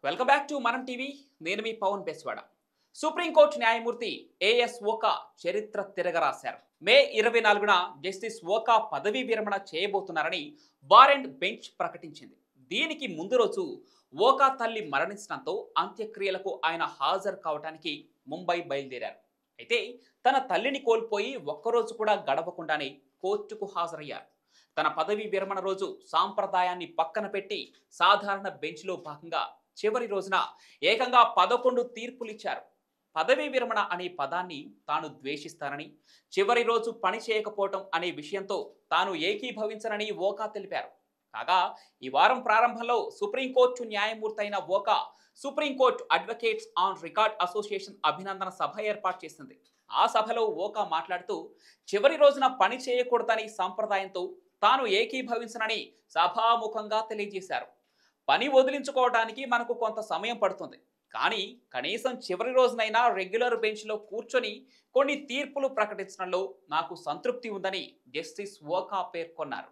Welcome back to మనం TV. నేను మీ Pawan Beswada. Supreme court న్యాయమూర్తి ఏఎస్ ఓకా చరిత్ర తిరగరాశారు. మే 24న జస్టిస్ ఓకా పదవీ విరమణ చేయబోతున్నారని బార్ అండ్ బెంచ్ ప్రకటించింది. దీనికి ముందు రోజు ఓకా తల్లి మరణించడంతో అంత్యక్రియలకు ఆయన హాజరు కావడానికి ముంబై బయలుదేరారు. అయితే తన తల్లిని కోల్పోయి ఒక్కరోజు కూడా గడవకుండానే కోర్టుకు హాజరయ్యారు. తన పదవీ విరమణ రోజు సాంప్రదాయాన్ని పక్కన పెట్టి సాధారణ బెంచ్లో భాగంగా చివరి రోజున ఏకంగా 11 తీర్పులిచ్చారు. పదవీ విరమణ అనే పదాన్ని తాను ద్వేషిస్తానని, చివరి రోజు పని చేయకపోవటం అనే విషయంతో తాను ఏకీభవించనని ఓకా తెలిపారు. కాగా ఈ వారం ప్రారంభంలో సుప్రీంకోర్టు న్యాయమూర్తి అయిన Oka supreme court advocates on record association అభినందన సభ ఏర్పాటు చేసింది. ఆ సభలో ఓకా మాట్లాడుతూ చివరి రోజున పని చేయకూడదని సంప్రదాయంతో తాను ఏకీభవించనని సభాముఖంగా తెలియజేశారు. పని వదిలించుకోవడానికి మనకు కొంత సమయం పడుతుంది, కానీ కనీసం చివరి రోజునైనా రెగ్యులర్ బెంచ్లో కూర్చొని కొన్ని తీర్పులు ప్రకటించడంలో నాకు సంతృప్తి ఉందని జస్టిస్ ఓకా పేర్కొన్నారు.